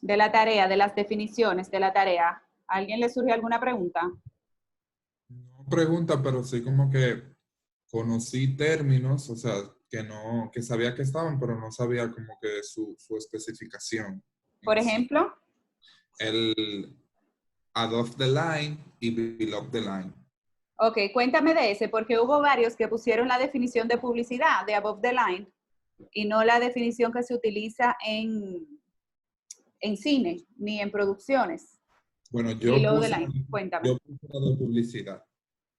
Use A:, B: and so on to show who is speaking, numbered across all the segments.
A: de la tarea, de las definiciones de la tarea. ¿A alguien le surge alguna pregunta?
B: No pregunta, pero sí como que conocí términos, o sea, que no, que sabía que estaban, pero no sabía como que su especificación
A: Por
B: en sí.
A: ejemplo,
B: El above the line y below the line.
A: ok, cuéntame de ese, porque hubo varios que pusieron la definición de publicidad, de above the line, y no la definición que se utiliza en cine, ni en producciones.
B: Bueno,
A: Below the line, cuéntame.
B: yo puse la de publicidad.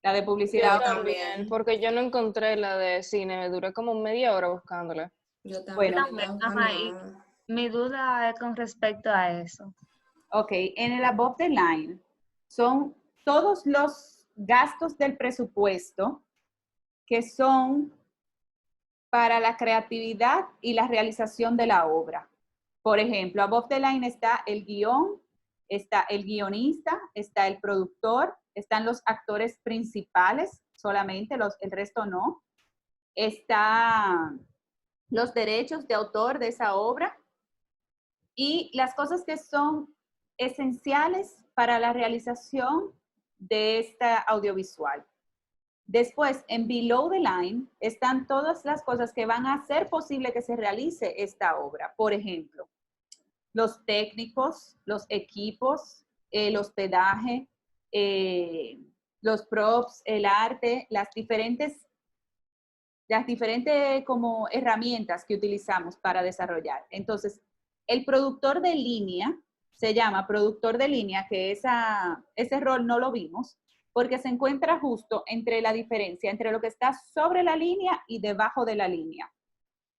A: La de
C: Yo
A: publicidad, ok.
C: también, porque yo no encontré la de cine, me duré como media hora buscándola.
D: Yo
A: Bueno,
D: también,
E: También,
D: no,
E: ajá, y
D: no.
E: mi duda es con respecto a eso.
A: ok, en el above the line son todos los gastos del presupuesto que son para la creatividad y la realización de la obra. Por ejemplo, above the line está el guión, está el guionista, está el productor, están los actores principales solamente, el resto no. Está los derechos de autor de esa obra y las cosas que son esenciales para la realización de esta audiovisual. Después, en below the line, están todas las cosas que van a hacer posible que se realice esta obra. Por ejemplo, los técnicos, los equipos, el hospedaje, los props, el arte, las diferentes como herramientas que utilizamos para desarrollar. Entonces, el productor de línea se llama productor de línea, que ese rol no lo vimos, porque se encuentra justo entre la diferencia entre lo que está sobre la línea y debajo de la línea.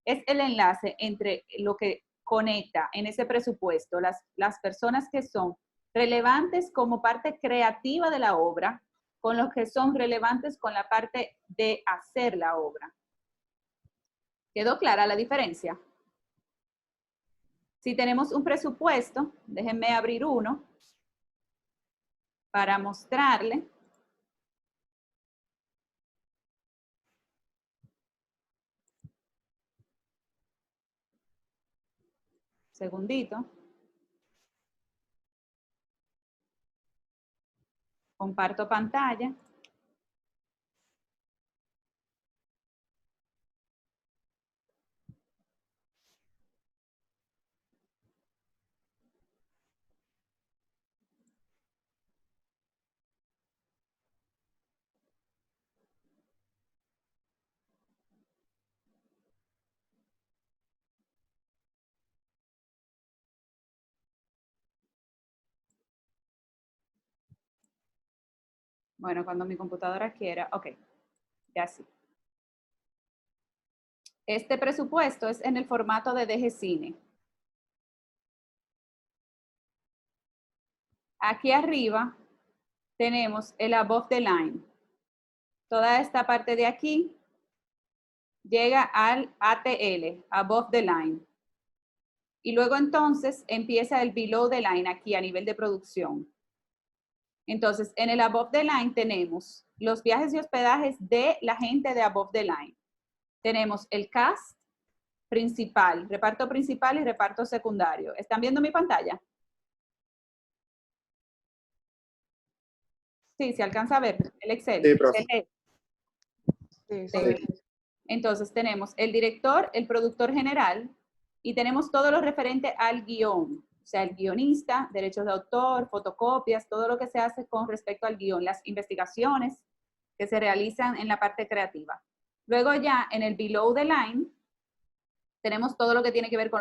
A: Es el enlace entre lo que conecta en ese presupuesto las personas que son relevantes como parte creativa de la obra con los que son relevantes con la parte de hacer la obra. ¿Quedó clara la diferencia? Si tenemos un presupuesto, déjenme abrir uno para mostrarle. Segundito. Comparto pantalla. Bueno, cuando mi computadora quiera. Ok, ya sí. Este presupuesto es en el formato de DG Cine. Aquí arriba tenemos el above the line. Toda esta parte de aquí llega al ATL, above the line. Y luego entonces empieza el below the line aquí a nivel de producción. Entonces, en el above the line tenemos los viajes y hospedajes de la gente de above the line. Tenemos el cast principal, reparto principal y reparto secundario. ¿Están viendo mi pantalla? Sí, se alcanza a ver el Excel.
F: Sí, profe.
C: Sí,
A: Sí. Entonces tenemos el director, el productor general y tenemos todo lo referente al guión. O sea, el guionista, derechos de autor, fotocopias, todo lo que se hace con respecto al guión, las investigaciones que se realizan en la parte creativa. Luego ya en el below the line tenemos todo lo que tiene que ver con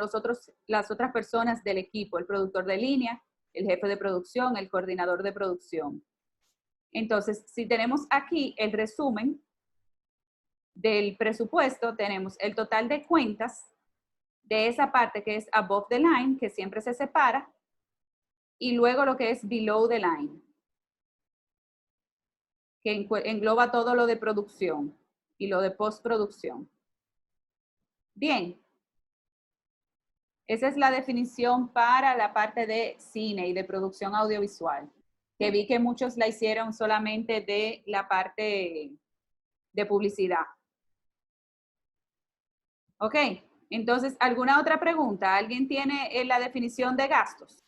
A: las otras personas del equipo, el productor de línea, el jefe de producción, el coordinador de producción. Entonces, si tenemos aquí el resumen del presupuesto, tenemos el total de cuentas de esa parte que es above the line, que siempre se separa, y luego lo que es below the line, que engloba todo lo de producción y lo de postproducción. Bien, esa es la definición para la parte de cine y de producción audiovisual, que vi que muchos la hicieron solamente de la parte de publicidad. ¿Ok? Entonces, ¿alguna otra pregunta? ¿Alguien tiene la definición de gastos?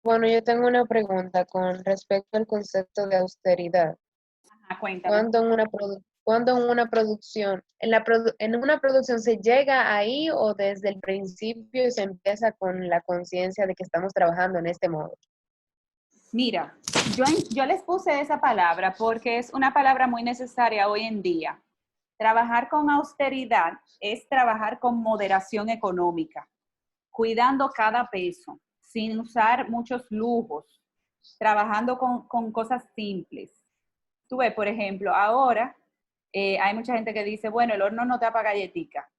C: Bueno, yo tengo una pregunta con respecto al concepto de austeridad.
A: Cuéntame.
C: ¿Cuándo en una producción, en una producción se llega ahí o desde el principio se empieza con la conciencia de que estamos trabajando en este modo?
A: Mira, yo les puse esa palabra porque es una palabra muy necesaria hoy en día. Trabajar con austeridad es trabajar con moderación económica, cuidando cada peso, sin usar muchos lujos, trabajando con cosas simples. Tú ves, por ejemplo, ahora hay mucha gente que dice, bueno, el horno no tapa galletica.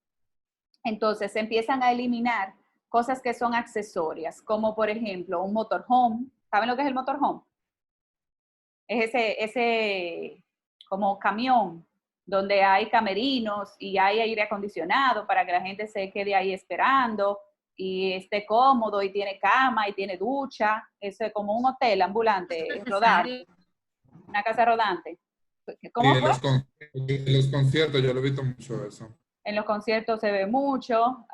A: Entonces se empiezan a eliminar cosas que son accesorias, como por ejemplo un motorhome. ¿Saben lo que es el motorhome? Es ese como camión donde hay camerinos y hay aire acondicionado para que la gente se quede ahí esperando y esté cómodo y tiene cama y tiene ducha. Eso es como un hotel ambulante, rodante, una casa rodante. ¿Cómo fue?
B: En los conciertos yo lo he visto mucho eso.
A: En los conciertos se ve mucho.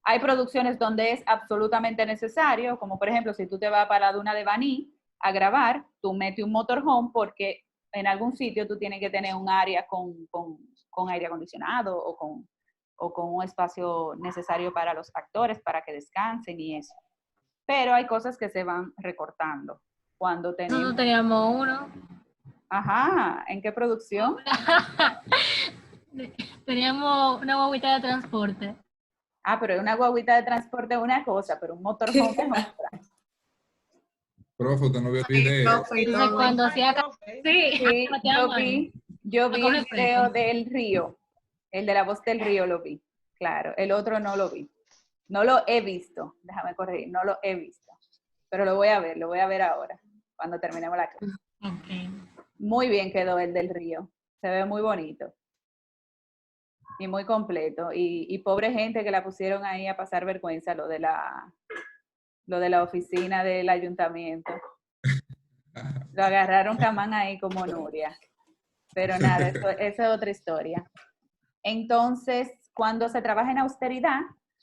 A: Hay producciones donde es absolutamente necesario, como por ejemplo, si tú te vas para la Duna de Baní a grabar, tú metes un motorhome porque en algún sitio tú tienes que tener un área con aire acondicionado o con un espacio necesario para los actores, para que descansen y eso. Pero hay cosas que se van recortando. Cuando tenemos...
D: Nosotros teníamos uno.
A: Ajá, ¿en qué producción?
D: Teníamos una guaguita de transporte.
A: Ah, pero una guaguita de transporte es una cosa, pero un motorhome es otra.
B: Profe, usted no vio el video.
D: Entonces, cuando hacía... Sí,
A: Sí, yo vi el
D: coge
A: video
D: peso.
A: del río, el de la voz del río lo vi, claro, el otro no lo vi. No lo he visto, déjame corregir, no lo he visto, pero lo voy a ver ahora, cuando terminemos la clase.
D: Okay.
A: Muy bien quedó el del río, se ve muy bonito y muy completo. Y pobre gente que la pusieron ahí a pasar vergüenza, lo de la oficina del ayuntamiento. Lo agarraron Camán ahí como Nuria. Pero nada, eso es otra historia. Entonces, cuando se trabaja en austeridad,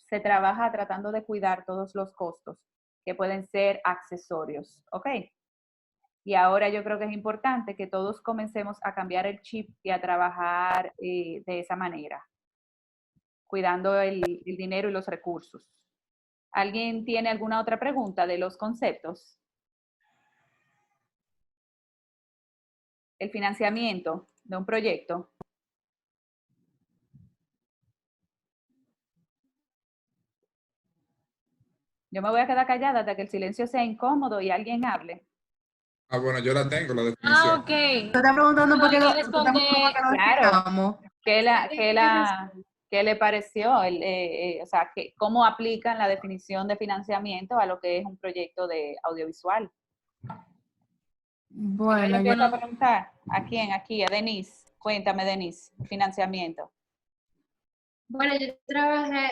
A: se trabaja tratando de cuidar todos los costos que pueden ser accesorios, ¿ok? Y ahora yo creo que es importante que todos comencemos a cambiar el chip y a trabajar de esa manera, cuidando el dinero y los recursos. ¿Alguien tiene alguna otra pregunta de los conceptos? El financiamiento de un proyecto. Yo me voy a quedar callada hasta que el silencio sea incómodo y alguien hable.
B: Ah, bueno, yo la tengo, la definición.
D: Ah, ok.
F: Te está preguntando por qué
D: No,
F: lo,
D: hay que responder.
A: Claro.
F: explicamos.
A: ¿Qué le pareció? O sea, ¿cómo aplican la definición de financiamiento a lo que es un proyecto de audiovisual?
F: Bueno,
A: Yo
F: yo
A: empiezo a preguntar. ¿A quién? Aquí, a Denise. Cuéntame, Denise, financiamiento.
G: Bueno, yo trabajé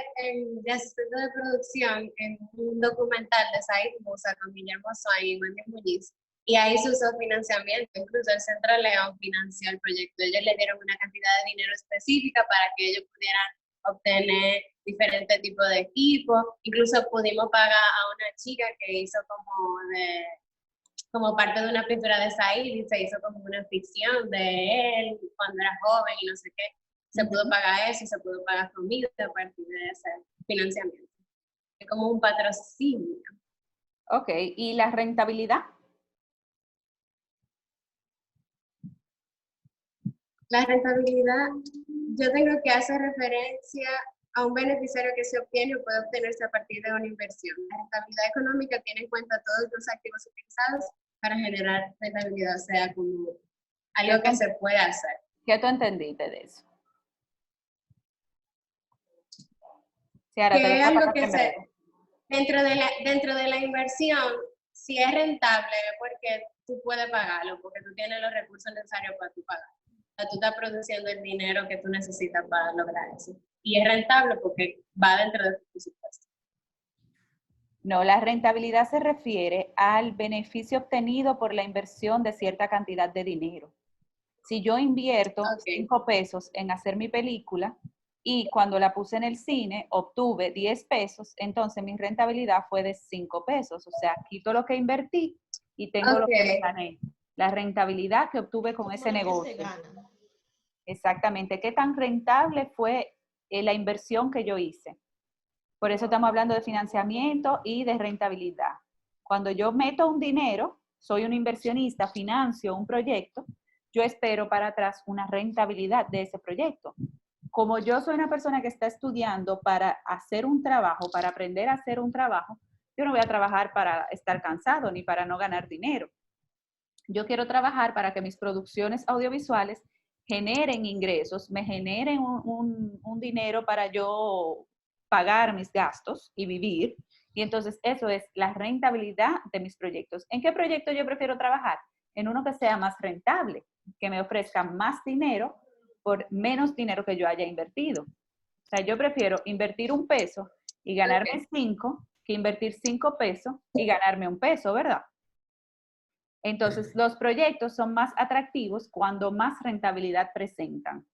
G: de asistente de producción en un documental de Said Musa con Guillermo Soy y Wendy Muñiz, y ahí se usó financiamiento. Incluso el Centro León financió el proyecto. Ellos le dieron una cantidad de dinero específica para que ellos pudieran obtener diferentes tipos de equipos. Incluso pudimos pagar a una chica que hizo como parte de una pintura de Said, y se hizo como una ficción de él cuando era joven y no sé qué. Se pudo pagar eso y se pudo pagar comida a partir de ese financiamiento. Es como un patrocinio.
A: Ok, ¿y la rentabilidad?
G: La rentabilidad, yo tengo que hacer referencia a un beneficio que se obtiene o puede obtenerse a partir de una inversión. La rentabilidad económica tiene en cuenta todos los activos utilizados para generar rentabilidad, o sea, como algo que se puede hacer.
A: ¿Qué tú entendiste de eso? Sí, ahora
G: Que
A: te
G: es
A: dejo
G: algo que
A: en breve.
G: dentro de la inversión, si es rentable, es porque tú puedes pagarlo, porque tú tienes los recursos necesarios para tú pagar. O sea, tú estás produciendo el dinero que tú necesitas para lograr eso. Y es rentable porque va dentro de tu presupuesto.
A: No, la rentabilidad se refiere al beneficio obtenido por la inversión de cierta cantidad de dinero. Si yo invierto 5 pesos en hacer mi película y cuando la puse en el cine obtuve 10 pesos, entonces mi rentabilidad fue de 5 pesos. O sea, quito lo que invertí y tengo lo que me gané. La rentabilidad que obtuve con ese negocio. Exactamente. ¿Qué tan rentable fue la inversión que yo hice? Por eso estamos hablando de financiamiento y de rentabilidad. Cuando yo meto un dinero, soy un inversionista, financio un proyecto, yo espero para atrás una rentabilidad de ese proyecto. Como yo soy una persona que está estudiando para hacer un trabajo, para aprender a hacer un trabajo, yo no voy a trabajar para estar cansado ni para no ganar dinero. Yo quiero trabajar para que mis producciones audiovisuales generen ingresos, me generen un dinero para yo pagar mis gastos y vivir. Y entonces eso es la rentabilidad de mis proyectos. ¿En qué proyecto yo prefiero trabajar? En uno que sea más rentable, que me ofrezca más dinero por menos dinero que yo haya invertido. O sea, yo prefiero invertir 1 peso y ganarme 5 que invertir 5 pesos y ganarme 1 peso, ¿verdad? Entonces, los proyectos son más atractivos cuando más rentabilidad presentan.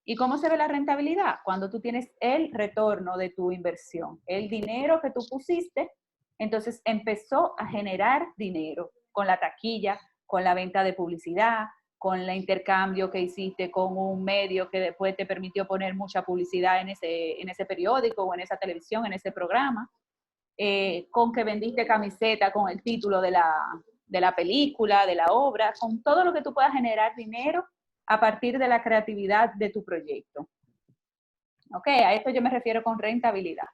A: ¿Y cómo se ve la rentabilidad? Cuando tú tienes el retorno de tu inversión. El dinero que tú pusiste, entonces empezó a generar dinero con la taquilla, con la venta de publicidad, con el intercambio que hiciste con un medio que después te permitió poner mucha publicidad en ese periódico o en esa televisión, en ese programa, con que vendiste camiseta con el título de la película, de la obra, con todo lo que tú puedas generar dinero a partir de la creatividad de tu proyecto. Ok, a esto yo me refiero con rentabilidad.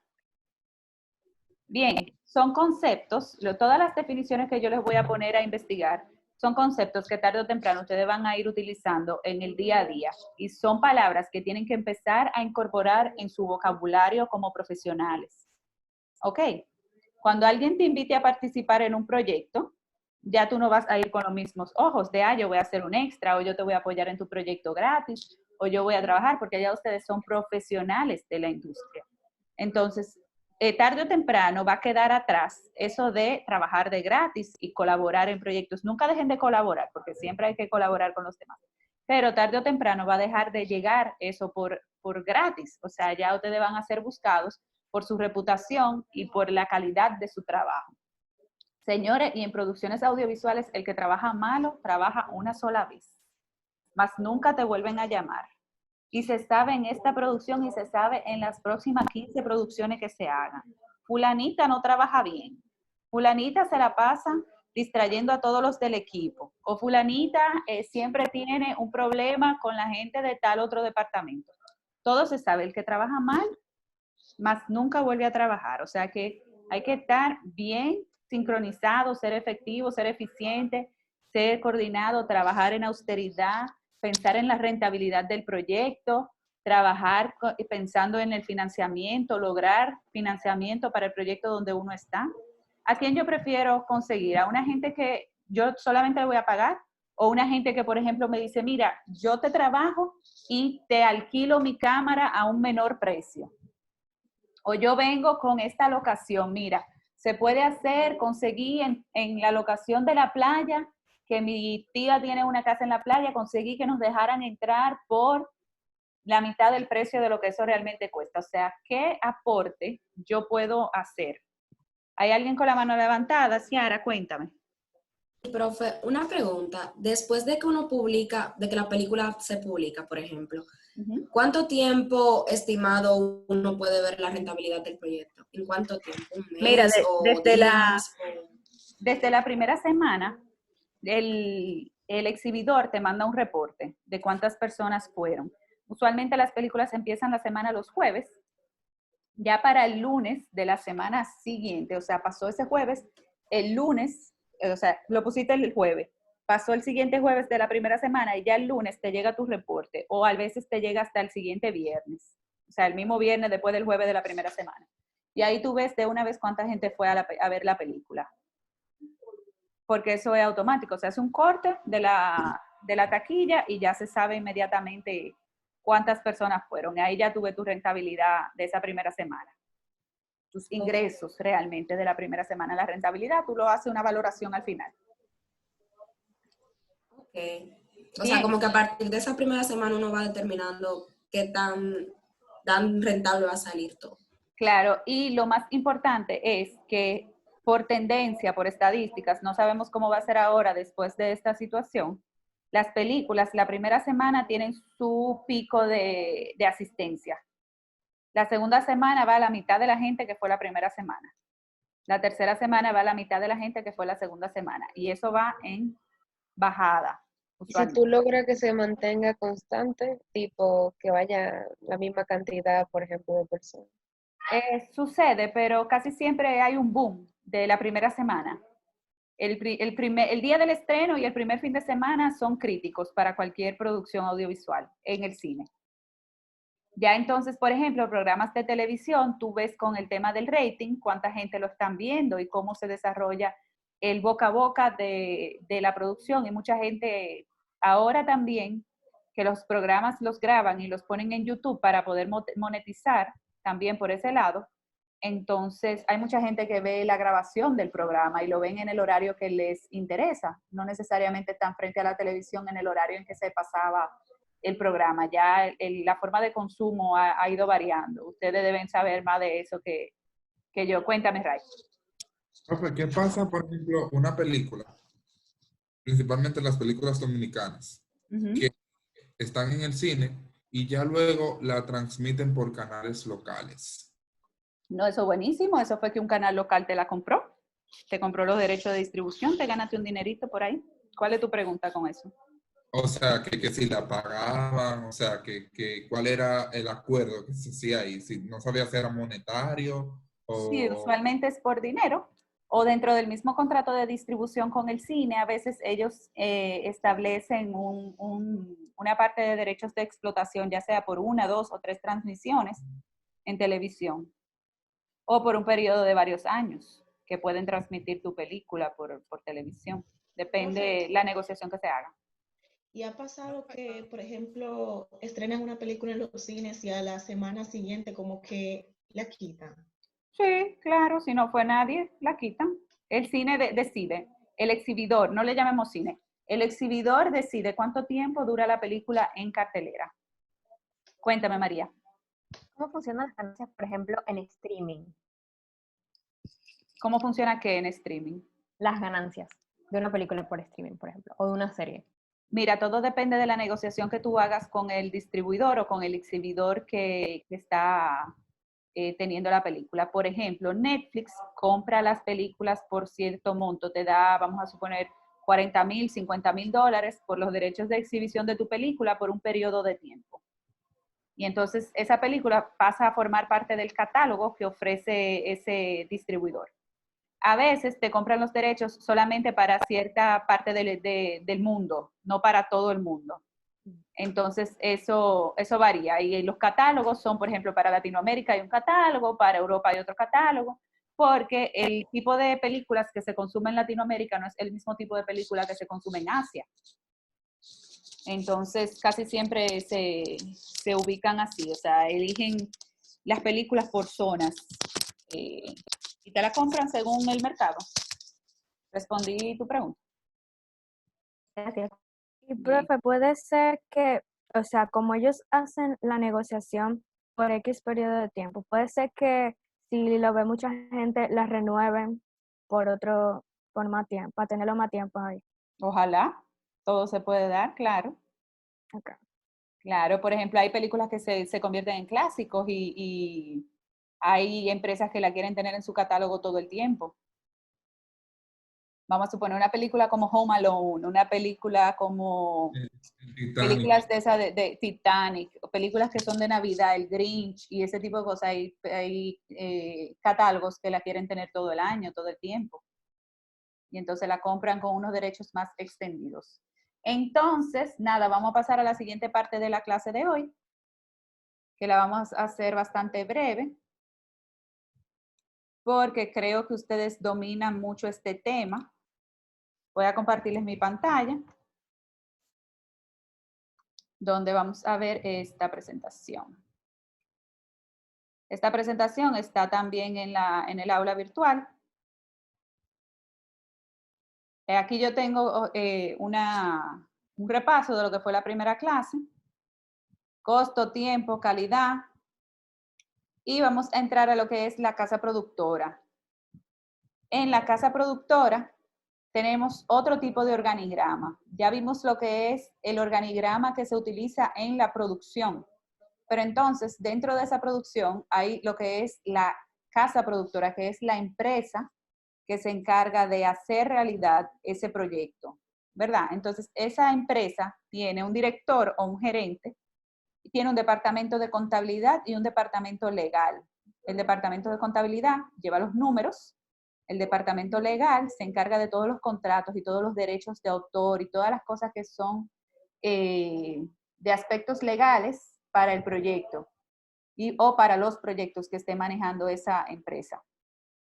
A: Bien, son conceptos, todas las definiciones que yo les voy a poner a investigar son conceptos que tarde o temprano ustedes van a ir utilizando en el día a día y son palabras que tienen que empezar a incorporar en su vocabulario como profesionales. Ok, cuando alguien te invite a participar en un proyecto, ya tú no vas a ir con los mismos ojos de, yo voy a hacer un extra, o yo te voy a apoyar en tu proyecto gratis, o yo voy a trabajar, porque ya ustedes son profesionales de la industria. Entonces, tarde o temprano va a quedar atrás eso de trabajar de gratis y colaborar en proyectos. Nunca dejen de colaborar, porque siempre hay que colaborar con los demás. Pero tarde o temprano va a dejar de llegar eso por gratis. O sea, ya ustedes van a ser buscados por su reputación y por la calidad de su trabajo. Señores, y en producciones audiovisuales, el que trabaja malo, trabaja una sola vez. Más nunca te vuelven a llamar. Y se sabe en esta producción y se sabe en las próximas 15 producciones que se hagan. Fulanita no trabaja bien. Fulanita se la pasa distrayendo a todos los del equipo. O fulanita siempre tiene un problema con la gente de tal otro departamento. Todo se sabe. El que trabaja mal, más nunca vuelve a trabajar. O sea que hay que estar bien sincronizado, ser efectivo, ser eficiente, ser coordinado, trabajar en austeridad, pensar en la rentabilidad del proyecto, trabajar pensando en el financiamiento, lograr financiamiento para el proyecto donde uno está. ¿A quién yo prefiero conseguir? ¿A una gente que yo solamente le voy a pagar? ¿O una gente que, por ejemplo, me dice, mira, yo te trabajo y te alquilo mi cámara a un menor precio? O yo vengo con esta locación, mira, se puede hacer, conseguí en la locación de la playa, que mi tía tiene una casa en la playa, conseguí que nos dejaran entrar por la mitad del precio de lo que eso realmente cuesta. O sea, ¿qué aporte yo puedo hacer? ¿Hay alguien con la mano levantada? Ciara, cuéntame.
F: Profe, una pregunta. Después de que uno publica, de que la película se publica, por ejemplo, ¿cuánto tiempo estimado uno puede ver la rentabilidad del proyecto? ¿En cuánto tiempo? ¿Un mes?
A: Mira,
F: días,
A: desde la primera semana, el exhibidor te manda un reporte de cuántas personas fueron. Usualmente las películas empiezan la semana los jueves. Ya para el lunes de la semana siguiente, o sea, pasó ese jueves, el lunes, o sea, lo pusiste el jueves, pasó el siguiente jueves de la primera semana y ya el lunes te llega tu reporte, o a veces te llega hasta el siguiente viernes, o sea, el mismo viernes después del jueves de la primera semana. Y ahí tú ves de una vez cuánta gente fue a ver la película. Porque eso es automático, se hace un corte de la taquilla y ya se sabe inmediatamente cuántas personas fueron. Y ahí ya tuve tu rentabilidad de esa primera semana. tus ingresos realmente de la primera semana. La rentabilidad, tú lo haces una valoración al final.
F: Ok. O sea,
A: Bien.
F: como que a partir de esa primera semana uno va determinando qué tan rentable va a salir todo.
A: Claro, y lo más importante es que por tendencia, por estadísticas, no sabemos cómo va a ser ahora después de esta situación, las películas la primera semana tienen su pico de asistencia. La segunda semana va a la mitad de la gente que fue la primera semana. La tercera semana va a la mitad de la gente que fue la segunda semana. Y eso va en bajada.
C: Y si tú logras que se mantenga constante, tipo que vaya la misma cantidad, por ejemplo, de personas.
A: Sucede, pero casi siempre hay un boom de la primera semana. El día del estreno y el primer fin de semana son críticos para cualquier producción audiovisual en el cine. Ya entonces, por ejemplo, programas de televisión, tú ves con el tema del rating, cuánta gente lo están viendo y cómo se desarrolla el boca a boca de la producción. Y mucha gente ahora también, que los programas los graban y los ponen en YouTube para poder monetizar también por ese lado. Entonces, hay mucha gente que ve la grabación del programa y lo ven en el horario que les interesa. No necesariamente están frente a la televisión en el horario en que se pasaba el programa. Ya la forma de consumo ha ido variando. Ustedes deben saber más de eso que yo. Cuéntame, Ray.
B: Profe, ¿qué pasa, por ejemplo, una película, principalmente las películas dominicanas, que están en el cine y ya luego la transmiten por canales locales?
A: No, eso es buenísimo. Eso fue que un canal local te la compró. Te compró los derechos de distribución, te ganaste un dinerito por ahí. ¿Cuál es tu pregunta con eso?
B: O sea, que si la pagaban, o sea, que cuál era el acuerdo que se hacía ahí, si no sabía si era monetario
A: Sí,
B: o...
A: usualmente es por dinero o dentro del mismo contrato de distribución con el cine, a veces ellos establecen una parte de derechos de explotación, ya sea por 1, 2 o 3 transmisiones en televisión o por un periodo de varios años que pueden transmitir tu película por televisión. Depende la negociación que se haga.
H: ¿Y ha pasado que, por ejemplo, estrenan una película en los cines y a la semana siguiente como que la quitan?
A: Sí, claro, si no fue nadie, la quitan. El cine decide, el exhibidor, no le llamemos cine, el exhibidor decide cuánto tiempo dura la película en cartelera. Cuéntame, María.
I: ¿Cómo funcionan las ganancias, por ejemplo, en streaming?
A: ¿Cómo funciona qué en streaming?
I: Las ganancias de una película por streaming, por ejemplo, o de una serie.
A: Mira, todo depende de la negociación que tú hagas con el distribuidor o con el exhibidor que está teniendo la película. Por ejemplo, Netflix compra las películas por cierto monto, te da, vamos a suponer, $40,000, $50,000 por los derechos de exhibición de tu película por un periodo de tiempo. Y entonces esa película pasa a formar parte del catálogo que ofrece ese distribuidor. A veces te compran los derechos solamente para cierta parte del mundo, no para todo el mundo. Entonces, eso varía. Y los catálogos son, por ejemplo, para Latinoamérica hay un catálogo, para Europa hay otro catálogo, porque el tipo de películas que se consume en Latinoamérica no es el mismo tipo de película que se consume en Asia. Entonces, casi siempre se ubican así, o sea, eligen las películas por zonas y te la compran según el mercado. Respondí tu pregunta.
I: Gracias.
J: Y profe, puede ser que, o sea, como ellos hacen la negociación por X periodo de tiempo, puede ser que si lo ve mucha gente, la renueven por más tiempo, para tenerlo más tiempo ahí.
A: Ojalá, todo se puede dar, claro.
J: Okay.
A: Claro, por ejemplo, hay películas que se convierten en clásicos y hay empresas que la quieren tener en su catálogo todo el tiempo. Vamos a suponer una película como Home Alone, una película como
B: Titanic.
A: películas de esa de Titanic, películas que son de Navidad, el Grinch y ese tipo de cosas. Hay catálogos que la quieren tener todo el año, todo el tiempo. Y entonces la compran con unos derechos más extendidos. Entonces, nada, vamos a pasar a la siguiente parte de la clase de hoy, que la vamos a hacer bastante breve, porque creo que ustedes dominan mucho este tema. Voy a compartirles mi pantalla, donde vamos a ver esta presentación. Esta presentación está también en el aula virtual. Aquí yo tengo un repaso de lo que fue la primera clase. Costo, tiempo, calidad. Y vamos a entrar a lo que es la casa productora. En la casa productora tenemos otro tipo de organigrama. Ya vimos lo que es el organigrama que se utiliza en la producción. Pero entonces, dentro de esa producción hay lo que es la casa productora, que es la empresa que se encarga de hacer realidad ese proyecto, ¿verdad? Entonces, esa empresa tiene un director o un gerente, tiene un departamento de contabilidad y un departamento legal. El departamento de contabilidad lleva los números, el departamento legal se encarga de todos los contratos y todos los derechos de autor y todas las cosas que son de aspectos legales para el proyecto o para los proyectos que esté manejando esa empresa.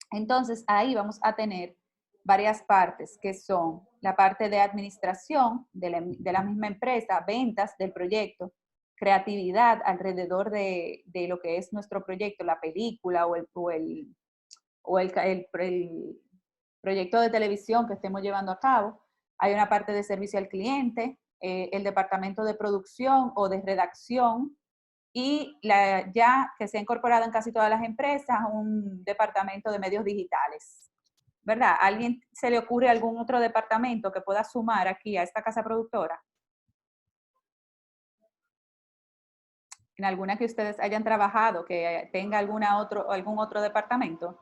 A: Entonces, ahí vamos a tener varias partes, que son la parte de administración de la misma empresa, ventas del proyecto, creatividad alrededor de lo que es nuestro proyecto, la película o el proyecto de televisión que estemos llevando a cabo. Hay una parte de servicio al cliente, el departamento de producción o de redacción, y ya que se ha incorporado en casi todas las empresas, un departamento de medios digitales, ¿verdad? ¿A alguien se le ocurre algún otro departamento que pueda sumar aquí a esta casa productora? ¿En alguna que ustedes hayan trabajado, que tenga algún otro departamento?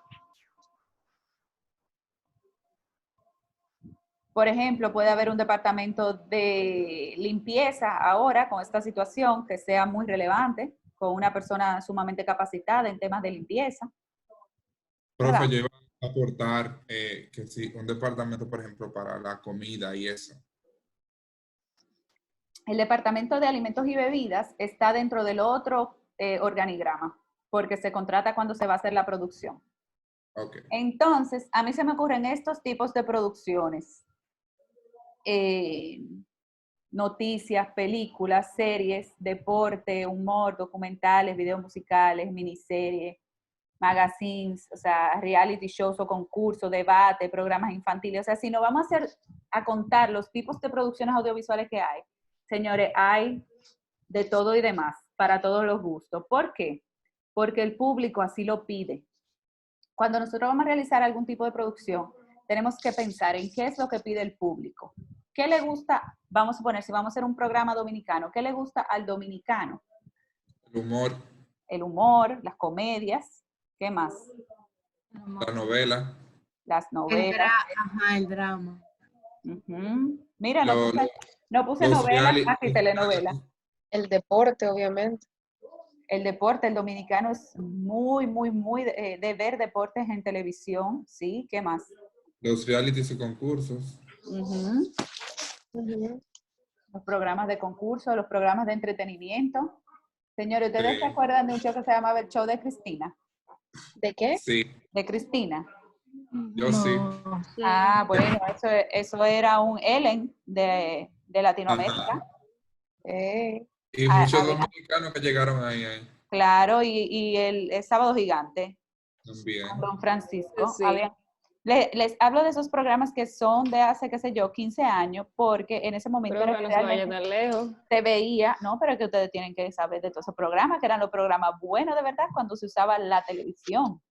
A: Por ejemplo, puede haber un departamento de limpieza ahora con esta situación que sea muy relevante, con una persona sumamente capacitada en temas de limpieza.
B: Profe, yo iba a aportar que sí, un departamento, por ejemplo, para la comida y eso.
A: El departamento de alimentos y bebidas está dentro del otro organigrama, porque se contrata cuando se va a hacer la producción.
B: Okay.
A: Entonces, a mí se me ocurren estos tipos de producciones. Noticias, películas, series, deporte, humor, documentales, videos musicales, miniseries, magazines, o sea, reality shows o concursos, debate, programas infantiles. O sea, si no vamos a contar los tipos de producciones audiovisuales que hay, señores, hay de todo y demás, para todos los gustos. ¿Por qué? Porque el público así lo pide. Cuando nosotros vamos a realizar algún tipo de producción, tenemos que pensar en qué es lo que pide el público. ¿Qué le gusta? Vamos a poner, si vamos a hacer un programa dominicano, ¿qué le gusta al dominicano?
B: El humor.
A: El humor, las comedias, ¿qué más?
B: La novela.
A: Las novelas.
K: El drama.
A: Mira, no puse novela, aquí telenovela.
C: El deporte, obviamente.
A: El deporte, el dominicano es muy de ver deportes en televisión, ¿sí? ¿Qué más?
B: Los realities y concursos.
A: Los programas de concurso, los programas de entretenimiento. Señores, ¿ustedes se acuerdan de un show que se llamaba El Show de Cristina?
C: ¿De qué?
B: Sí.
A: De Cristina.
B: Yo sí.
A: Ah, bueno, eso era un Ellen de Latinoamérica.
B: Y muchos dominicanos que llegaron ahí.
A: Claro, y el Sábado Gigante.
B: También.
A: Con Don Francisco.
K: Sí.
A: Les hablo de esos programas que son de hace, qué sé yo, 15 años, porque en ese momento
K: Pero no se vaya tan lejos.
A: se veía, no, pero es que ustedes tienen que saber de todos esos programas, que eran los programas buenos de verdad cuando se usaba la televisión.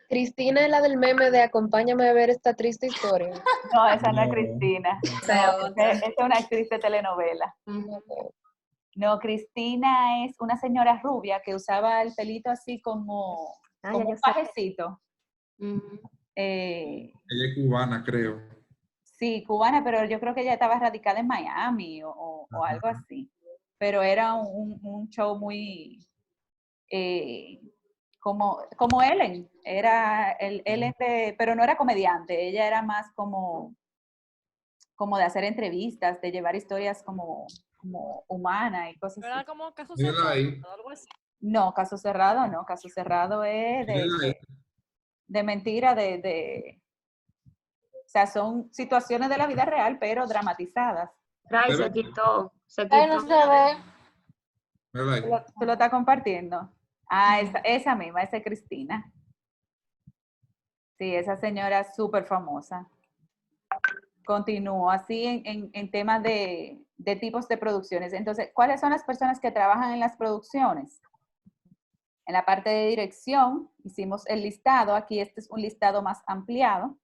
C: Cristina es la del meme de acompáñame a ver esta triste historia.
A: No, esa no es Cristina. No, esa es una actriz de telenovela. No, Cristina es una señora rubia que usaba el pelito así como un pajecito.
B: Ella es cubana, creo.
A: Sí, cubana, pero yo creo que ella estaba radicada en Miami o algo así. Pero era un show muy como Ellen. Era el Ellen pero no era comediante, ella era más como de hacer entrevistas, de llevar historias como humanas y cosas así.
L: ¿Era como Caso Cerrado? Algo así.
A: No, Caso Cerrado no, Caso Cerrado es de mentira, o sea, son situaciones de la vida real, pero dramatizadas.
E: Ray se quitó.
D: Ay, no se ve.
A: ¿Tú lo estás compartiendo? Ah, esa misma, esa es Cristina. Sí, esa señora es súper famosa. Continúo así en temas de tipos de producciones. Entonces, ¿cuáles son las personas que trabajan en las producciones? En la parte de dirección hicimos el listado. Aquí este es un listado más ampliado.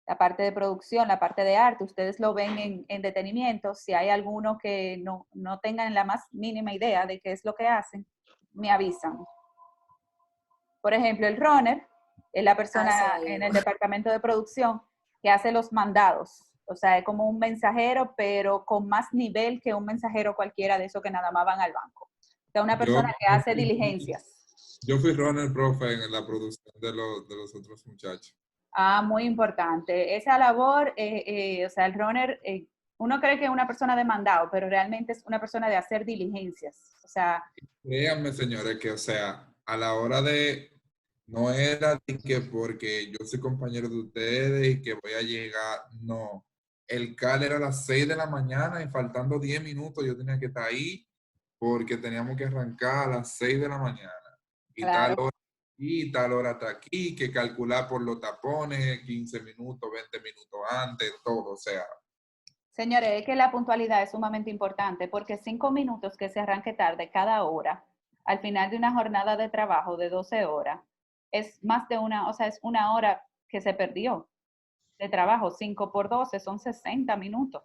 A: La parte de producción, la parte de arte, ustedes lo ven en detenimiento. Si hay alguno que no tengan la más mínima idea de qué es lo que hacen, me avisan. Por ejemplo, el runner es la persona en el departamento de producción que hace los mandados. O sea, es como un mensajero, pero con más nivel que un mensajero cualquiera de esos que nada más van al banco. O sea, una persona que hace diligencias.
B: Yo fui runner, profe, en la producción de los otros muchachos.
A: Ah, muy importante. Esa labor, o sea, el runner, uno cree que es una persona de mandado, pero realmente es una persona de hacer diligencias. O sea...
B: Créanme, señores, que, o sea, a la hora de... No era de que porque yo soy compañero de ustedes y que voy a llegar, no. El CAL era a las 6 de la mañana y faltando 10 minutos yo tenía que estar ahí porque teníamos que arrancar a las 6 de la mañana. Y
A: Claro.
B: tal hora aquí, tal hora hasta aquí, que calcular por los tapones, 15 minutos, 20 minutos antes, todo, o sea.
A: Señores, es que la puntualidad es sumamente importante porque 5 minutos que se arranque tarde cada hora, al final de una jornada de trabajo de 12 horas, es más de una, o sea, es una hora que se perdió de trabajo. 5 por 12 son 60 minutos.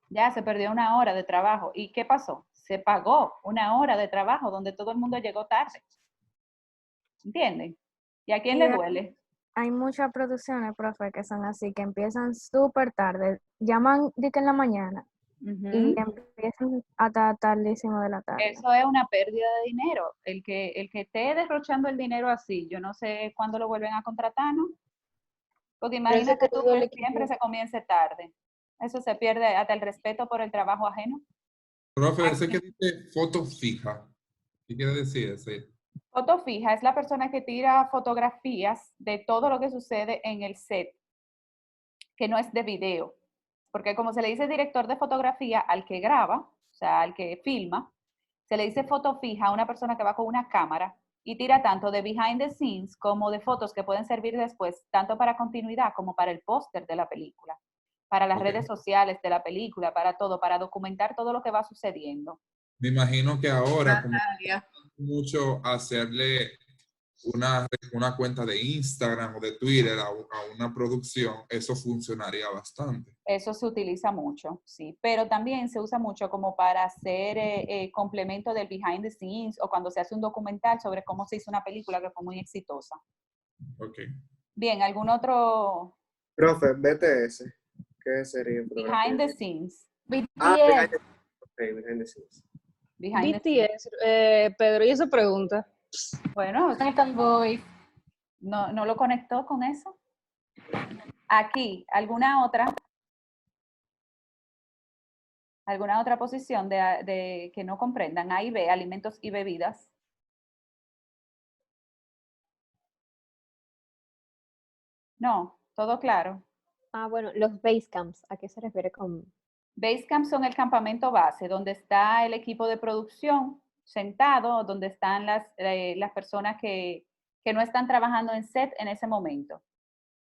A: Ya se perdió una hora de trabajo. ¿Y qué pasó? Se pagó una hora de trabajo donde todo el mundo llegó tarde. ¿Entienden? ¿Y a quién le duele?
J: Hay muchas producciones, profe, que son así, que empiezan súper tarde. Llaman de que en la mañana y empiezan hasta tardísimo de la tarde.
A: Eso es una pérdida de dinero. El que esté derrochando el dinero así, yo no sé cuándo lo vuelven a contratar, ¿no? Porque imagínate tú que siempre se comience tarde. Eso se pierde hasta el respeto por el trabajo ajeno.
B: Profe, ese que dice foto fija, ¿qué quiere decir ese?
A: Foto fija es la persona que tira fotografías de todo lo que sucede en el set, que no es de video. Porque como se le dice director de fotografía al que graba, o sea, al que filma, se le dice foto fija a una persona que va con una cámara y tira tanto de behind the scenes como de fotos que pueden servir después, tanto para continuidad como para el póster de la película, para las redes sociales de la película, para todo, para documentar todo lo que va sucediendo.
B: Me imagino que ahora, como mucho hacerle una cuenta de Instagram o de Twitter a una producción, eso funcionaría bastante.
A: Eso se utiliza mucho, sí, pero también se usa mucho como para hacer complemento del behind the scenes o cuando se hace un documental sobre cómo se hizo una película que fue muy exitosa.
B: Ok.
A: Bien, ¿algún otro?
M: Profe, BTS, ¿qué sería?
A: Behind the scenes.
K: BTS.
M: Behind the scenes.
A: Behind the scenes.
K: BTS, Pedro, ¿y esa pregunta?
A: Bueno, no lo conectó con eso. Aquí, ¿alguna otra posición de que no comprendan? A y B, alimentos y bebidas. No, todo claro.
I: Ah, bueno, los base camps, ¿a qué se refiere con...?
A: Base camp son el campamento base, donde está el equipo de producción sentado, donde están las personas que no están trabajando en set en ese momento.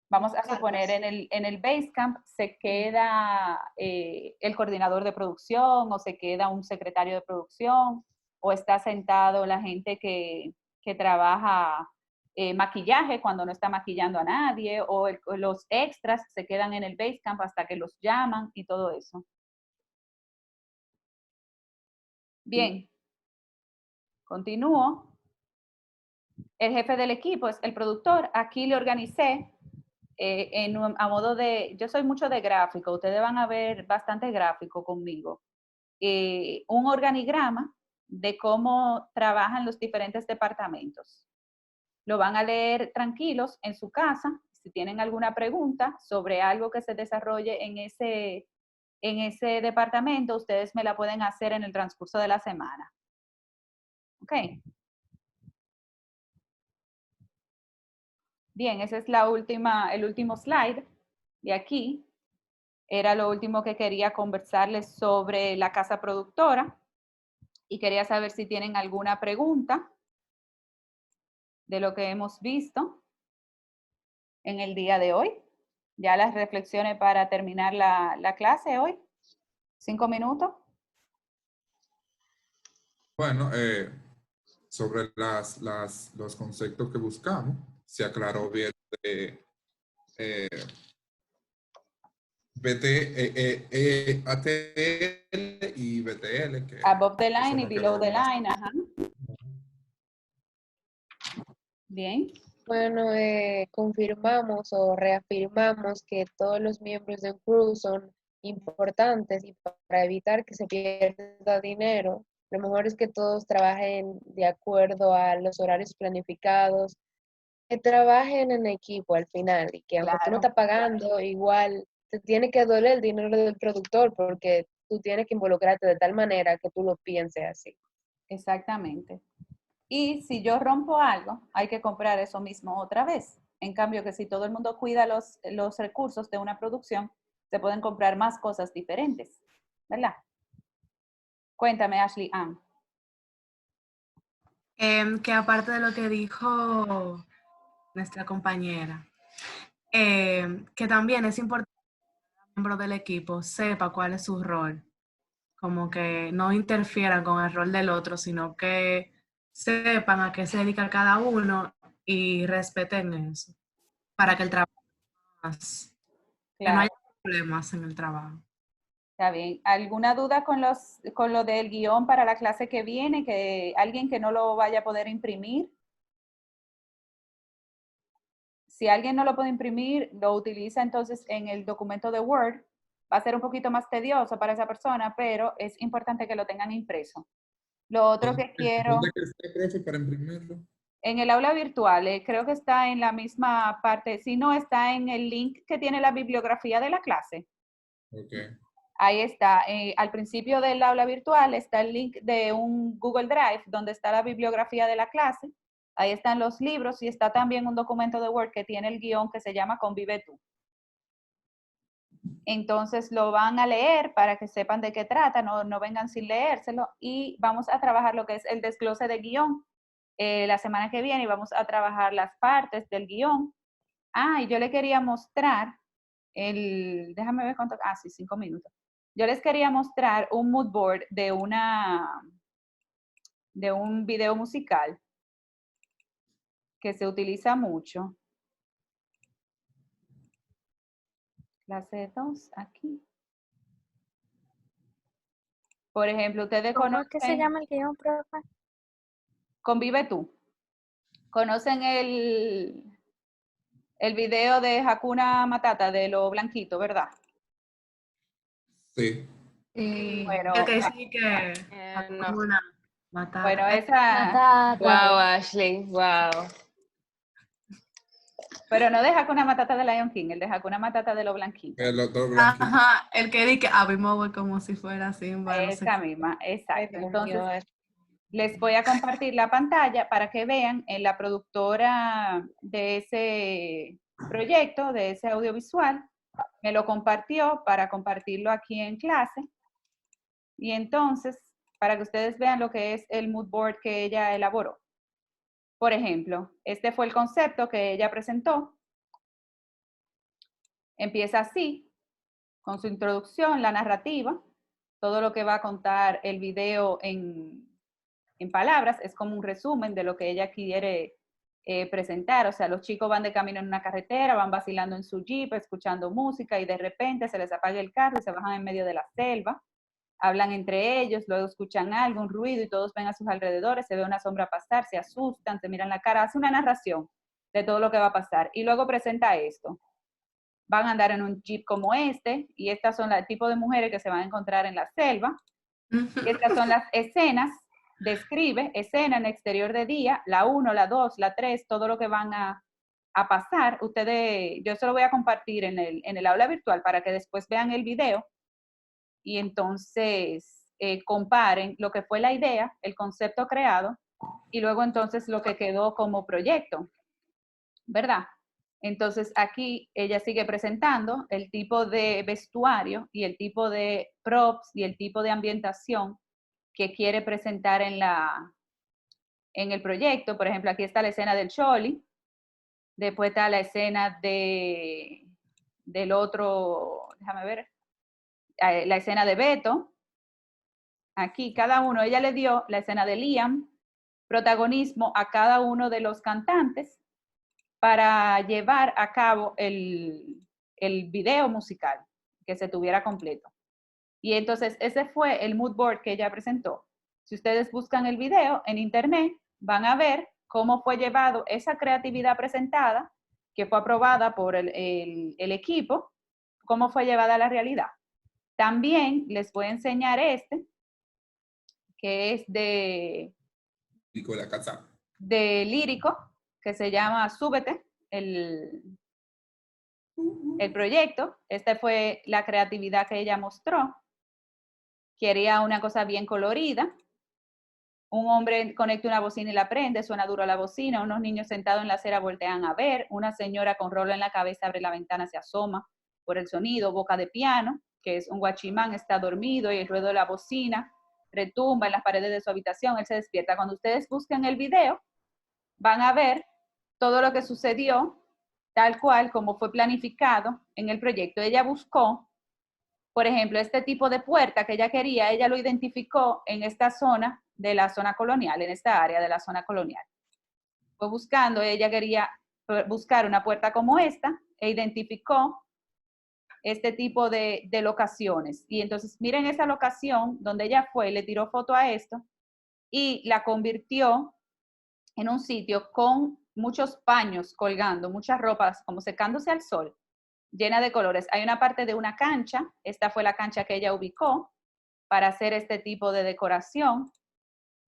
A: Vamos a suponer, en el Basecamp se queda el coordinador de producción o se queda un secretario de producción o está sentado la gente que trabaja maquillaje cuando no está maquillando a nadie o los extras se quedan en el Basecamp hasta que los llaman y todo eso. Bien, continúo. El jefe del equipo es el productor. Aquí le organicé a modo de, yo soy mucho de gráfico, ustedes van a ver bastante gráfico conmigo, un organigrama de cómo trabajan los diferentes departamentos. Lo van a leer tranquilos en su casa. Si tienen alguna pregunta sobre algo que se desarrolle en ese departamento, ustedes me la pueden hacer en el transcurso de la semana. ¿Ok? Bien, ese es el último slide de aquí. Era lo último que quería conversarles sobre la casa productora y quería saber si tienen alguna pregunta de lo que hemos visto en el día de hoy. Ya las reflexiones para terminar la clase hoy. 5 minutos.
B: Bueno, sobre los conceptos que buscamos, se aclaró bien de ATL y BTL. Que
A: Above the line y
B: son los que
A: below the
B: vamos a-
A: line, ajá. Bien.
C: Bueno, confirmamos o reafirmamos que todos los miembros de un crew son importantes y para evitar que se pierda dinero, lo mejor es que todos trabajen de acuerdo a los horarios planificados, que trabajen en equipo al final y que aunque tú no
A: Claro.
C: estás pagando, igual te tiene que doler el dinero del productor porque tú tienes que involucrarte de tal manera que tú lo pienses así.
A: Exactamente. Y si yo rompo algo, hay que comprar eso mismo otra vez. En cambio, que si todo el mundo cuida los recursos de una producción, se pueden comprar más cosas diferentes, ¿verdad? Cuéntame, Ashley Ann.
N: Que aparte de lo que dijo nuestra compañera, que también es importante que el miembro del equipo sepa cuál es su rol, como que no interfieran con el rol del otro, sino que sepan a qué se dedica cada uno y respeten eso, para que el trabajo más, que no haya problemas en el trabajo.
A: Está bien. ¿Alguna duda con lo del guión para la clase que viene? ¿Que alguien que no lo vaya a poder imprimir? Si alguien no lo puede imprimir, lo utiliza entonces en el documento de Word. Va a ser un poquito más tedioso para esa persona, pero es importante que lo tengan impreso. Lo otro que quiero...
B: ¿Dónde está, profe, para imprimirlo?
A: En el aula virtual, creo que está en la misma parte. Si no, está en el link que tiene la bibliografía de la clase.
B: Okay.
A: Ahí está. Al principio del aula virtual está el link de un Google Drive donde está la bibliografía de la clase. Ahí están los libros y está también un documento de Word que tiene el guión que se llama Convive Tú. Entonces lo van a leer para que sepan de qué trata, no vengan sin leérselo. Y vamos a trabajar lo que es el desglose de guión la semana que viene y vamos a trabajar las partes del guión. Y yo le quería mostrar déjame ver cuánto, sí, 5 minutos. Yo les quería mostrar un mood board de un video musical que se utiliza mucho. Clase 2, aquí. Por ejemplo, ustedes
J: ¿Cómo
A: conocen...
J: es que se llama el guión, profe?
A: Convive Tú. ¿Conocen el video de Hakuna Matata de lo blanquito, verdad?
B: Sí.
A: Bueno,
N: el que sí que Hakuna Matata.
A: Bueno, esa...
K: Wow, Ashley, wow.
A: Pero no de Hakuna Matata de Lion King, el de Hakuna Matata de lo blanquito.
N: Ajá, el que di que Abimove como si fuera Simba.
A: Esa misma, exacto.
C: Dios
A: Entonces,
C: mío,
A: les voy a compartir la pantalla para que vean en la productora de ese proyecto, de ese audiovisual, me lo compartió para compartirlo aquí en clase. Y entonces, para que ustedes vean lo que es el mood board que ella elaboró. Por ejemplo, este fue el concepto que ella presentó. Empieza así, con su introducción, la narrativa, todo lo que va a contar el video en palabras, es como un resumen de lo que ella quiere presentar. O sea, los chicos van de camino en una carretera, van vacilando en su jeep, escuchando música y de repente se les apaga el carro y se bajan en medio de la selva. Hablan entre ellos, luego escuchan algo, un ruido y todos ven a sus alrededores, se ve una sombra pasar, se asustan, se miran la cara, hace una narración de todo lo que va a pasar y luego presenta esto. Van a andar en un jeep como este y estas son el tipo de mujeres que se van a encontrar en la selva. Y estas son las escenas, describe escena en exterior de día, la 1, la 2, la 3, todo lo que van a pasar. Yo se lo voy a compartir en el aula virtual para que después vean el video y entonces comparen lo que fue la idea, el concepto creado, y luego entonces lo que quedó como proyecto, ¿verdad? Entonces aquí ella sigue presentando el tipo de vestuario y el tipo de props y el tipo de ambientación que quiere presentar en la en el proyecto. Por ejemplo, aquí está la escena del Choli, después está la escena del otro, déjame ver, la escena de Beto. Aquí cada uno, ella le dio la escena de Liam, protagonismo a cada uno de los cantantes para llevar a cabo el video musical, que se tuviera completo. Y entonces ese fue el mood board que ella presentó. Si ustedes buscan el video en internet, van a ver cómo fue llevado esa creatividad presentada, que fue aprobada por el equipo, cómo fue llevada a la realidad. También les voy a enseñar este, que es de
B: la casa.
A: De Lírico, que se llama Súbete, el proyecto. Esta fue la creatividad que ella mostró. Quería una cosa bien colorida. Un hombre conecta una bocina y la prende, suena duro la bocina, unos niños sentados en la acera voltean a ver, una señora con rolo en la cabeza abre la ventana, se asoma por el sonido, boca de piano, que es un guachimán, está dormido y el ruido de la bocina retumba en las paredes de su habitación, él se despierta. Cuando ustedes busquen el video, van a ver todo lo que sucedió, tal cual como fue planificado en el proyecto. Ella buscó, por ejemplo, este tipo de puerta que ella quería, ella lo identificó en esta zona de la zona colonial, en esta área de la zona colonial. Fue buscando, ella quería buscar una puerta como esta e identificó este tipo de locaciones. Y entonces miren esa locación donde ella fue, le tiró foto a esto y la convirtió en un sitio con muchos paños colgando, muchas ropas como secándose al sol, llena de colores. Hay una parte de una cancha, esta fue la cancha que ella ubicó para hacer este tipo de decoración,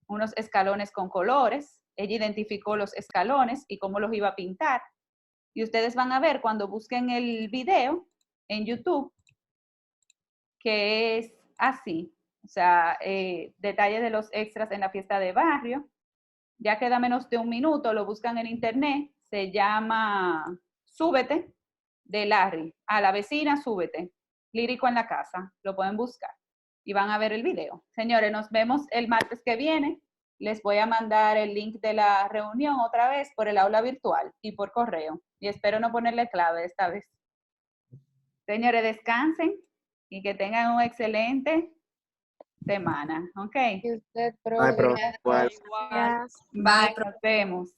A: unos escalones con colores, ella identificó los escalones y cómo los iba a pintar. Y ustedes van a ver cuando busquen el video en YouTube, que es así, o sea, detalles de los extras en la fiesta de barrio. Ya queda menos de un minuto, lo buscan en internet, se llama Súbete, de Larry. A la vecina, súbete. Lírico en la casa, lo pueden buscar y van a ver el video. Señores, nos vemos el martes que viene. Les voy a mandar el link de la reunión otra vez por el aula virtual y por correo. Y espero no ponerle clave esta vez. Señores, descansen y que tengan un excelente semana. ¿Ok?
C: Y usted,
M: Bye, profe.
C: profe.
M: Igual.
A: Bye, nos vemos.